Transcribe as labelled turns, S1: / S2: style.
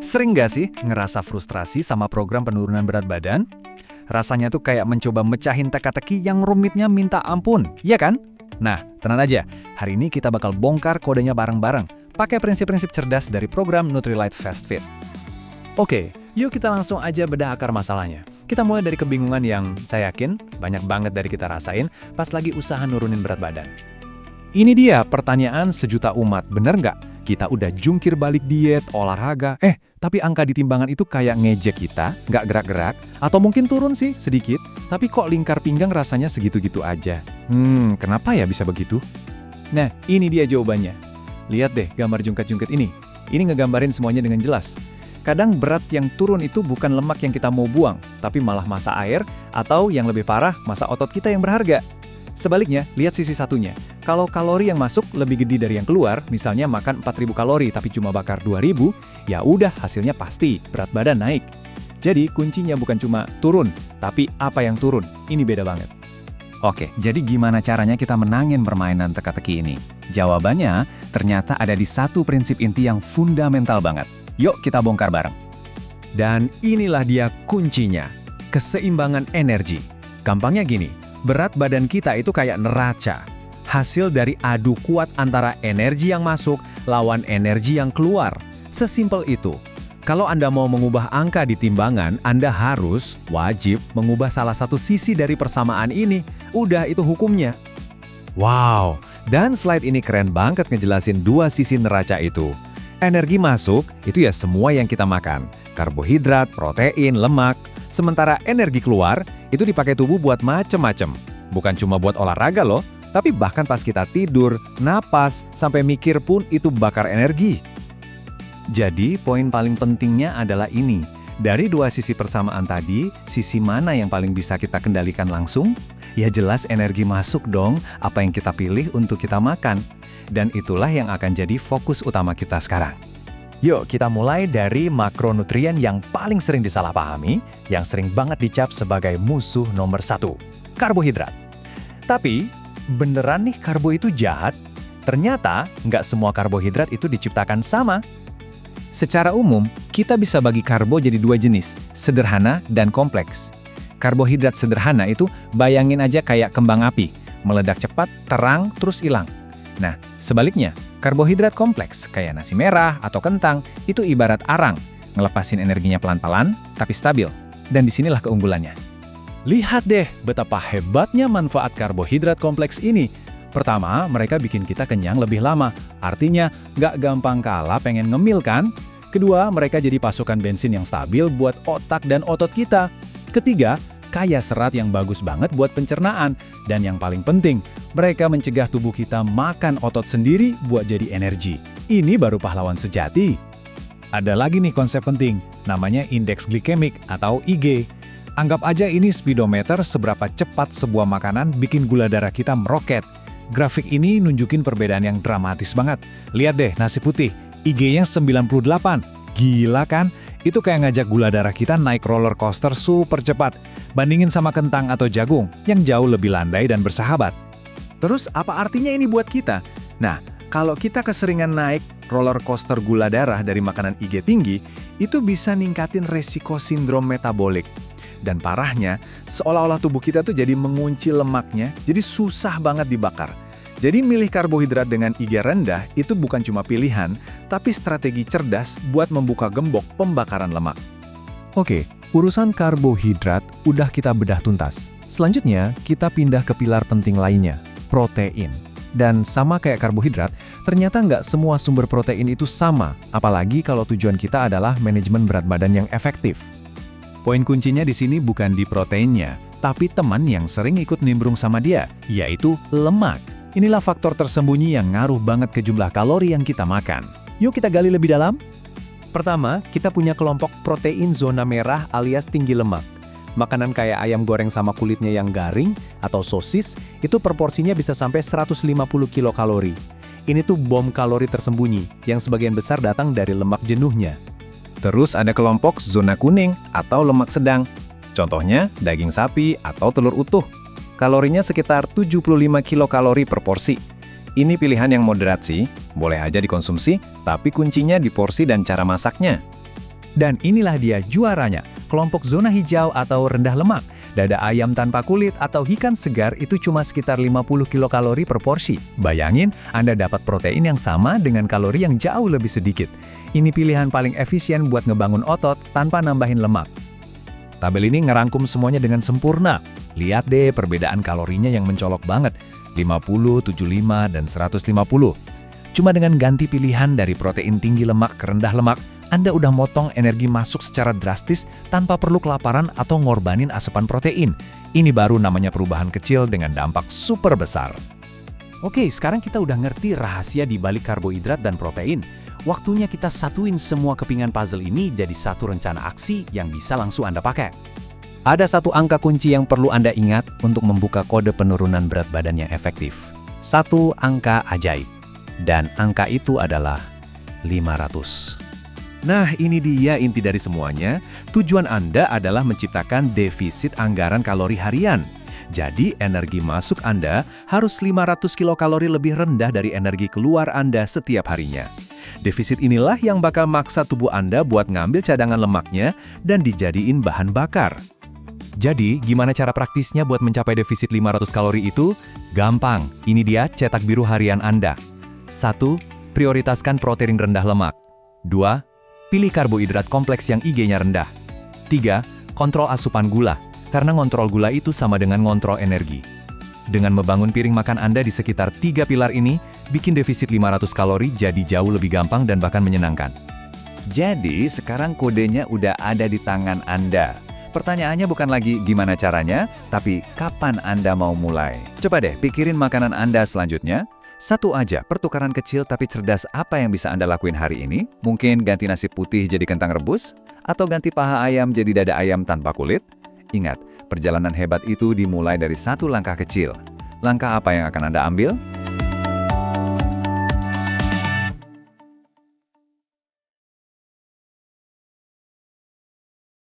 S1: Sering nggak sih ngerasa frustrasi sama program penurunan berat badan? Rasanya tuh kayak mencoba mecahin teka-teki yang rumitnya minta ampun, iya kan? Nah, tenang aja, hari ini kita bakal bongkar kodenya bareng-bareng, pakai prinsip-prinsip cerdas dari program Nutrilite Fast Fit. Oke, yuk kita langsung aja bedah akar masalahnya. Kita mulai dari kebingungan yang saya yakin banyak banget dari kita rasain pas lagi usaha nurunin berat badan. Ini dia pertanyaan sejuta umat, bener nggak? Kita udah jungkir balik diet, olahraga, tapi angka di timbangan itu kayak ngejek kita, nggak gerak-gerak, atau mungkin turun sih sedikit, tapi kok lingkar pinggang rasanya segitu-gitu aja. Kenapa ya bisa begitu? Nah, ini dia jawabannya. Lihat deh gambar jungkat-jungkit ini. Ini ngegambarin semuanya dengan jelas. Kadang berat yang turun itu bukan lemak yang kita mau buang, tapi malah massa air, atau yang lebih parah, massa otot kita yang berharga. Sebaliknya, lihat sisi satunya. Kalau kalori yang masuk lebih gede dari yang keluar, misalnya makan 4.000 kalori tapi cuma bakar 2.000, ya udah hasilnya pasti berat badan naik. Jadi kuncinya bukan cuma turun, tapi apa yang turun. Ini beda banget. Oke, jadi gimana caranya kita menangin permainan teka-teki ini? Jawabannya ternyata ada di satu prinsip inti yang fundamental banget. Yuk kita bongkar bareng. Dan inilah dia kuncinya, keseimbangan energi. Gampangnya gini, berat badan kita itu kayak neraca. Hasil dari adu kuat antara energi yang masuk lawan energi yang keluar. Sesimpel itu. Kalau Anda mau mengubah angka di timbangan, Anda harus, wajib, mengubah salah satu sisi dari persamaan ini. Udah, itu hukumnya. Wow, dan slide ini keren banget ngejelasin dua sisi neraca itu. Energi masuk, itu ya semua yang kita makan. Karbohidrat, protein, lemak. Sementara energi keluar, itu dipakai tubuh buat macem-macem. Bukan cuma buat olahraga loh, tapi bahkan pas kita tidur, napas, sampai mikir pun itu bakar energi. Jadi, poin paling pentingnya adalah ini. Dari dua sisi persamaan tadi, sisi mana yang paling bisa kita kendalikan langsung? Ya jelas energi masuk dong, apa yang kita pilih untuk kita makan. Dan itulah yang akan jadi fokus utama kita sekarang. Yuk kita mulai dari makronutrien yang paling sering disalahpahami, yang sering banget dicap sebagai musuh nomor 1, karbohidrat. Tapi, beneran nih karbo itu jahat? Ternyata, nggak semua karbohidrat itu diciptakan sama. Secara umum, kita bisa bagi karbo jadi dua jenis, sederhana dan kompleks. Karbohidrat sederhana itu bayangin aja kayak kembang api, meledak cepat, terang, terus hilang. Nah, sebaliknya, karbohidrat kompleks kayak nasi merah atau kentang itu ibarat arang, ngelepasin energinya pelan-pelan tapi stabil. Dan disinilah keunggulannya. Lihat deh betapa hebatnya manfaat karbohidrat kompleks ini. Pertama, mereka bikin kita kenyang lebih lama, artinya nggak gampang kalah pengen ngemil kan? Kedua, mereka jadi pasokan bensin yang stabil buat otak dan otot kita. Ketiga, kaya serat yang bagus banget buat pencernaan. Dan yang paling penting, mereka mencegah tubuh kita makan otot sendiri buat jadi energi. Ini baru pahlawan sejati. Ada lagi nih konsep penting, namanya indeks glikemik atau IG. Anggap aja ini speedometer seberapa cepat sebuah makanan bikin gula darah kita meroket. Grafik ini nunjukin perbedaan yang dramatis banget. Lihat deh nasi putih, IG-nya 98. Gila kan? Itu kayak ngajak gula darah kita naik roller coaster super cepat. Bandingin sama kentang atau jagung yang jauh lebih landai dan bersahabat. Terus apa artinya ini buat kita? Nah, kalau kita keseringan naik roller coaster gula darah dari makanan IG tinggi, itu bisa ningkatin resiko sindrom metabolik. Dan parahnya, seolah-olah tubuh kita tuh jadi mengunci lemaknya, jadi susah banget dibakar. Jadi milih karbohidrat dengan IG rendah itu bukan cuma pilihan, tapi strategi cerdas buat membuka gembok pembakaran lemak. Oke, urusan karbohidrat udah kita bedah tuntas. Selanjutnya, kita pindah ke pilar penting lainnya, protein. Dan sama kayak karbohidrat, ternyata nggak semua sumber protein itu sama, apalagi kalau tujuan kita adalah manajemen berat badan yang efektif. Poin kuncinya di sini bukan di proteinnya, tapi teman yang sering ikut nimbrung sama dia, yaitu lemak. Inilah faktor tersembunyi yang ngaruh banget ke jumlah kalori yang kita makan. Yuk kita gali lebih dalam. Pertama, kita punya kelompok protein zona merah alias tinggi lemak. Makanan kayak ayam goreng sama kulitnya yang garing atau sosis, itu proporsinya bisa sampai 150 kilokalori. Ini tuh bom kalori tersembunyi, yang sebagian besar datang dari lemak jenuhnya. Terus ada kelompok zona kuning atau lemak sedang. Contohnya, daging sapi atau telur utuh. Kalorinya sekitar 75 kilokalori per porsi. Ini pilihan yang moderat sih, boleh aja dikonsumsi, tapi kuncinya di porsi dan cara masaknya.
S2: Dan inilah dia juaranya, kelompok zona hijau atau rendah lemak. Dada ayam tanpa kulit atau ikan segar itu cuma sekitar 50 kilokalori per porsi. Bayangin, Anda dapat protein yang sama dengan kalori yang jauh lebih sedikit. Ini pilihan paling efisien buat ngebangun otot tanpa nambahin lemak.
S1: Tabel ini ngerangkum semuanya dengan sempurna. Lihat deh perbedaan kalorinya yang mencolok banget, 50, 75, dan 150. Cuma dengan ganti pilihan dari protein tinggi lemak ke rendah lemak, Anda udah motong energi masuk secara drastis tanpa perlu kelaparan atau ngorbanin asupan protein. Ini baru namanya perubahan kecil dengan dampak super besar.
S3: Oke, sekarang kita udah ngerti rahasia di balik karbohidrat dan protein. Waktunya kita satuin semua kepingan puzzle ini jadi satu rencana aksi yang bisa langsung Anda pakai. Ada satu angka kunci yang perlu Anda ingat untuk membuka kode penurunan berat badan yang efektif. Satu angka ajaib. Dan angka itu adalah 500.
S2: Nah, ini dia inti dari semuanya. Tujuan Anda adalah menciptakan defisit anggaran kalori harian. Jadi, energi masuk Anda harus 500 kilokalori lebih rendah dari energi keluar Anda setiap harinya. Defisit inilah yang bakal maksa tubuh Anda buat ngambil cadangan lemaknya dan dijadiin bahan bakar. Jadi, gimana cara praktisnya buat mencapai defisit 500 kalori itu? Gampang, ini dia cetak biru harian Anda. 1. Prioritaskan protein rendah lemak. 2. Pilih karbohidrat kompleks yang IG-nya rendah. 3. Kontrol asupan gula, karena ngontrol gula itu sama dengan ngontrol energi. Dengan membangun piring makan Anda di sekitar 3 pilar ini, bikin defisit 500 kalori jadi jauh lebih gampang dan bahkan menyenangkan.
S1: Jadi, sekarang kodenya udah ada di tangan Anda. Pertanyaannya bukan lagi gimana caranya, tapi kapan Anda mau mulai. Coba deh pikirin makanan Anda selanjutnya. Satu aja, pertukaran kecil tapi cerdas apa yang bisa Anda lakuin hari ini? Mungkin ganti nasi putih jadi kentang rebus? Atau ganti paha ayam jadi dada ayam tanpa kulit? Ingat, perjalanan hebat itu dimulai dari satu langkah kecil. Langkah apa yang akan Anda ambil?